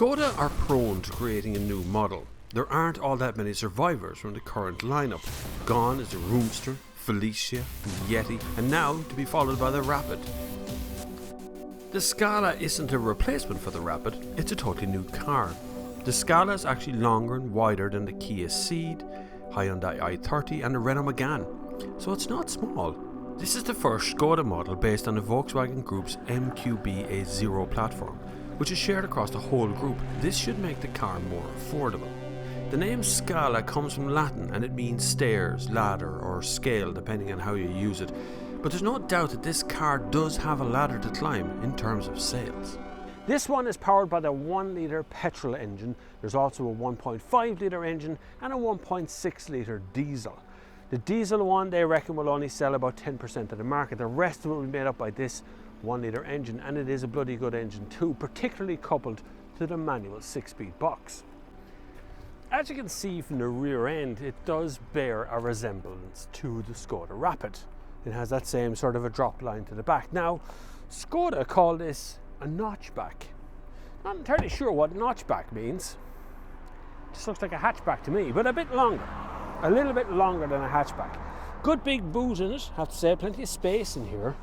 Skoda are prone to creating a new model. There aren't all that many survivors from the current lineup. Gone is the Roomster, Felicia, the Yeti, and now to be followed by the Rapid. The Scala isn't a replacement for the Rapid, it's a totally new car. The Scala is actually longer and wider than the Kia Ceed, Hyundai i30 and the Renault Megane, so it's not small. This is the first Skoda model based on the Volkswagen Group's MQB-A0 platform, which is shared across the whole group. This should make the car more affordable. The name Scala comes from Latin and it means stairs, ladder or scale depending on how you use it, but there's no doubt that this car does have a ladder to climb in terms of sales. This one is powered by the 1 litre petrol engine. There's also a 1.5 litre engine and a 1.6 litre diesel. The diesel one they reckon will only sell about 10% of the market. The rest of it will be made up by this 1 litre engine, and it is a bloody good engine too, particularly coupled to the manual 6-speed box. As you can see from the rear end, it does bear a resemblance to the Skoda Rapid. It has that same sort of a drop line to the back. Now, Skoda call this a notchback. Not entirely sure what notchback means. Just looks like a hatchback to me, but a bit longer. A little bit longer than a hatchback. Good big boot in it, have to say, plenty of space in here.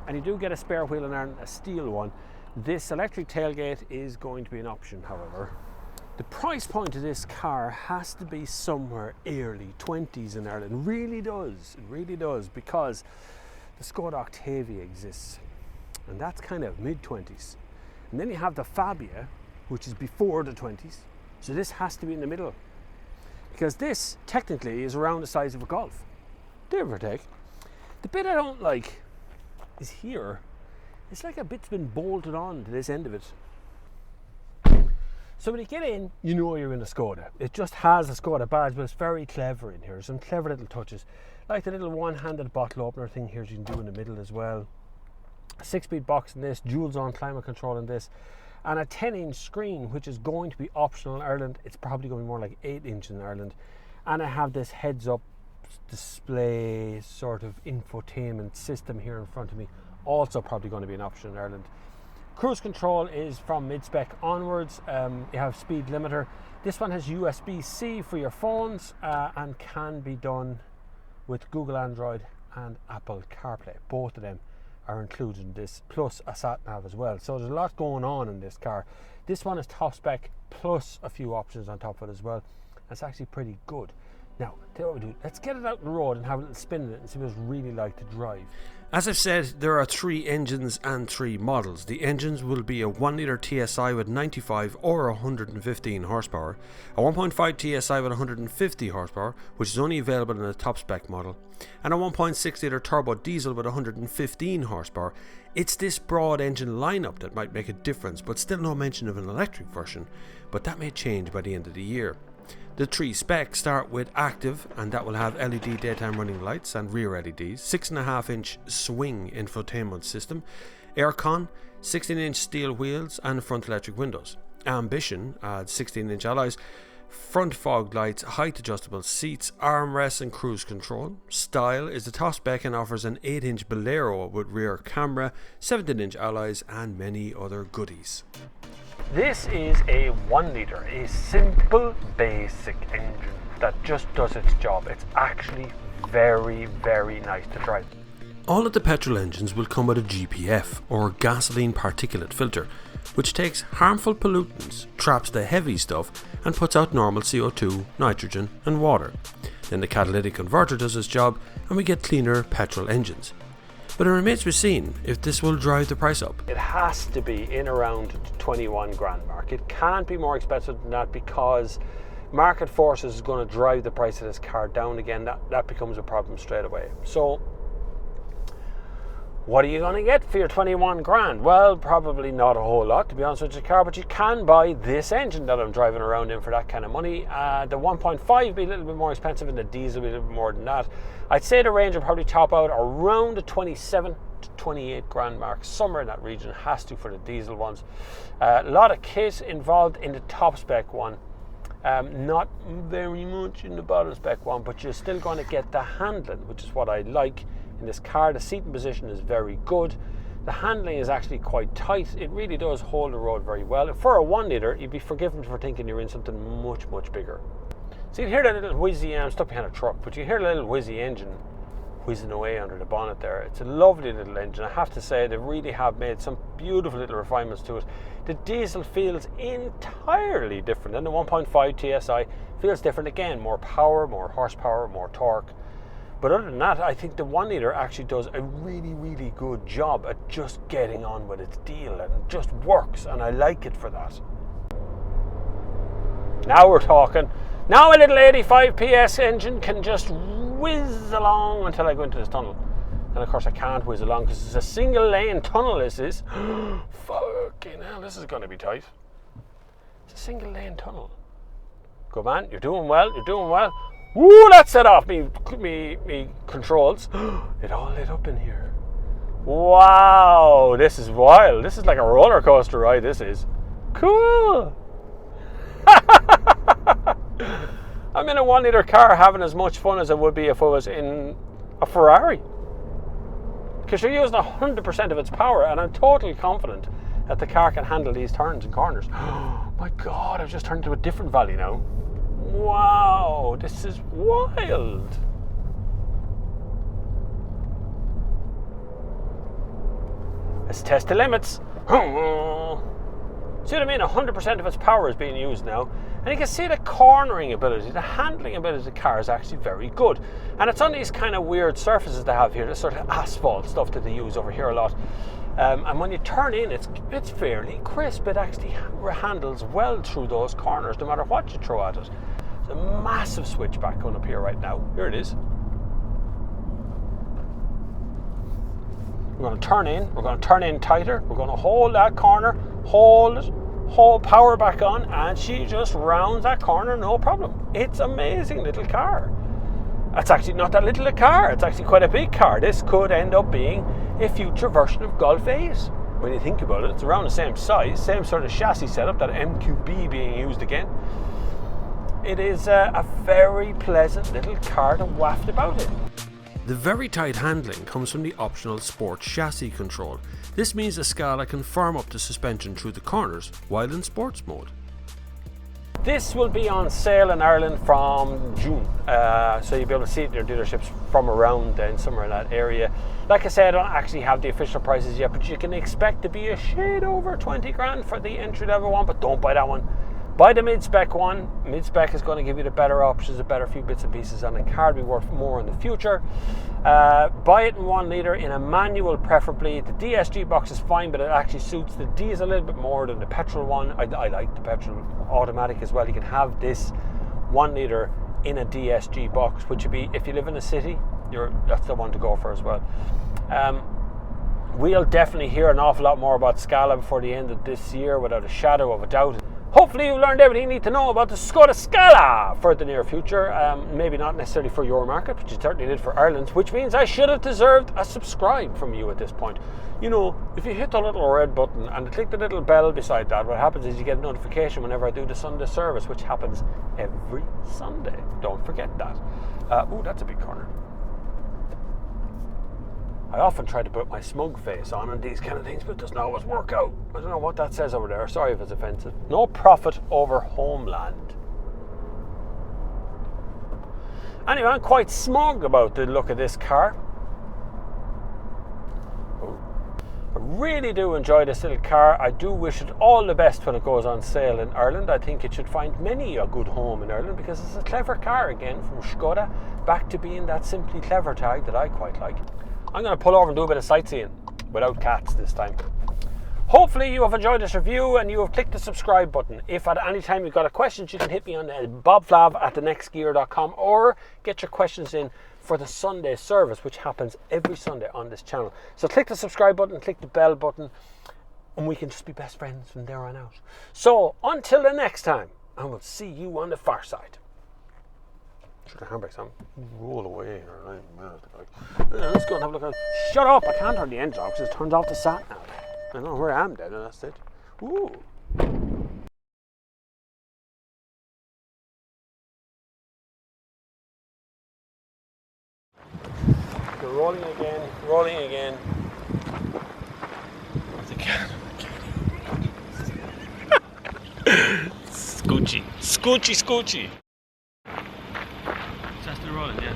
And you do get a spare wheel in there, a steel one. This electric tailgate is going to be an option, however. The price point of this car has to be somewhere early 20s in Ireland. It really does, because the Skoda Octavia exists, and that's kind of mid-20s. And then you have the Fabia, which is before the 20s, so this has to be in the middle. Because this, technically, is around the size of a Golf. Give or take. The bit I don't like is here. It's like a bit's been bolted on to this end of it. So when you get in, you know you're in a Skoda. It just has a Skoda badge, but it's very clever in here. Some clever little touches. Like the little one-handed bottle opener thing here you can do in the middle as well. A 6-speed box in this, dual zone climate control in this, and a 10-inch screen, which is going to be optional in Ireland. It's probably going to be more like 8-inch in Ireland. And I have this heads-up display sort of infotainment system here in front of me, also probably going to be an option in Ireland. Cruise control is from mid-spec onwards. You have speed limiter. This one has USB-C for your phones and can be done with Google Android and Apple CarPlay. Both of them are included in this, plus a sat-nav as well. So there's a lot going on in this car. This one is top spec plus a few options on top of it as well. It's actually pretty good. Now, tell you what we do, let's get it out on the road and have a little spin in it and see what it's really like to drive. As I've said, there are 3 engines and 3 models. The engines will be a 1 litre TSI with 95 or 115 horsepower, a 1.5 TSI with 150 horsepower, which is only available in a top spec model, and a 1.6 litre turbo diesel with 115 horsepower. It's this broad engine lineup that might make a difference, but still no mention of an electric version, but that may change by the end of the year. The 3 specs start with active, and that will have LED daytime running lights and rear LEDs, 6.5-inch swing infotainment system, aircon, 16-inch steel wheels and front electric windows. Ambition adds 16-inch alloys, front fog lights, height adjustable seats, armrests and cruise control. Style is the top spec and offers an 8-inch Bolero with rear camera, 17-inch alloys and many other goodies. This is a 1 litre, a simple basic engine that just does its job. It's actually very, very nice to drive. All of the petrol engines will come with a GPF, or gasoline particulate filter, which takes harmful pollutants, traps the heavy stuff and puts out normal CO2, nitrogen and water. Then the catalytic converter does its job and we get cleaner petrol engines. But it remains to be seen if this will drive the price up. It has to be in around the 21 grand mark. It can't be more expensive than that, because market forces is going to drive the price of this car down again. That becomes a problem straight away. So what are you going to get for your 21 grand? Well, probably not a whole lot, to be honest with you, car, but you can buy this engine that I'm driving around in for that kind of money. The 1.5 will be a little bit more expensive and the diesel will be a little bit more than that. I'd say the range will probably top out around the 27 to 28 grand mark, somewhere in that region. Has to for the diesel ones. A lot of kit involved in the top spec one. Not very much in the bottom spec one, but you're still going to get the handling, which is what I like in this car. The seating position is very good. The handling is actually quite tight. It really does hold the road very well. For a 1 litre, you'd be forgiven for thinking you're in something much, much bigger. So you can hear that little whizzy, I'm stuck behind a truck, but you hear the little whizzy engine whizzing away under the bonnet there. It's a lovely little engine. I have to say, they really have made some beautiful little refinements to it. The diesel feels entirely different, and the 1.5 TSI feels different again. More power, more horsepower, more torque. But other than that, I think the 1 litre actually does a really, really good job at just getting on with its deal, and it just works, and I like it for that. Now we're talking. Now a little 85 PS engine can just whiz along until I go into this tunnel. And of course I can't whiz along because it's a single lane tunnel, this is. Fucking hell, this is going to be tight. It's a single lane tunnel. Good man, you're doing well, you're doing well. Woo, that set off me controls. It all lit up in here. Wow, this is wild. This is like a roller coaster ride, this is. Cool. I'm in a 1 litre car having as much fun as I would be if I was in a Ferrari. Because you're using 100% of its power, and I'm totally confident that the car can handle these turns and corners. Oh my God, I've just turned into a different valley now. Wow, this is wild. Let's test the limits. See what I mean? 100% of its power is being used now. And you can see the cornering ability, the handling ability of the car is actually very good. And it's on these kind of weird surfaces they have here, this sort of asphalt stuff that they use over here a lot. And when you turn in, it's fairly crisp. It actually handles well through those corners, no matter what you throw at it. There's a massive switchback going up here right now. Here it is. We're going to turn in. We're going to turn in tighter. We're going to hold that corner, hold it, hold power back on, and she just rounds that corner, no problem. It's an amazing little car. It's actually not that little a car. It's actually quite a big car. This could end up being a future version of Golf 8. When you think about it, it's around the same size, same sort of chassis setup, that MQB being used again. It is a very pleasant little car to waft about in. The very tight handling comes from the optional Sport chassis control. This means the Scala can firm up the suspension through the corners while in sports mode. This will be on sale in Ireland from June, so you'll be able to see it in your dealerships from around then, somewhere in that area. Like I said, I don't actually have the official prices yet, but you can expect to be a shade over 20 grand for the entry level one, but don't buy that one. Buy the mid-spec one. Mid-spec is going to give you the better options, a better few bits and pieces, and the car will be worth more in the future. Buy it in 1 litre in a manual preferably. The DSG box is fine, but it actually suits the diesel a little bit more than the petrol one. I like the petrol automatic as well. You can have this 1 litre in a DSG box, which would be, if you live in a city, that's the one to go for as well. We'll definitely hear an awful lot more about Scala before the end of this year, without a shadow of a doubt. Hopefully you've learned everything you need to know about the Skoda Scala for the near future. Maybe not necessarily for your market, but you certainly did for Ireland, which means I should have deserved a subscribe from you at this point. You know, if you hit the little red button and click the little bell beside that, what happens is you get a notification whenever I do the Sunday service, which happens every Sunday. Don't forget that. Ooh, that's a big corner. I often try to put my smug face on these kind of things, but it doesn't always work out. I don't know what that says over there. Sorry if it's offensive. No profit over homeland. Anyway, I'm quite smug about the look of this car. I really do enjoy this little car. I do wish it all the best when it goes on sale in Ireland. I think it should find many a good home in Ireland, because it's a clever car again from Skoda, back to being that simply clever tag that I quite like. I'm going to pull over and do a bit of sightseeing without cats this time. Hopefully you have enjoyed this review and you have clicked the subscribe button. If at any time you've got a question, you can hit me on bobflav@thenextgear.com, or get your questions in for the Sunday service, which happens every Sunday on this channel. So click the subscribe button, click the bell button, and we can just be best friends from there on out. So until the next time, I will see you on the far side. Should the handbrakes on? Roll away. Let's go and have a look at it. Shut up! I can't turn the engine off because it turns off the sat nav. I don't know where I am then, and that's it. Ooh. You're rolling again, rolling again. Scoochie. Scoochie, scoochie. That's still rolling, yeah.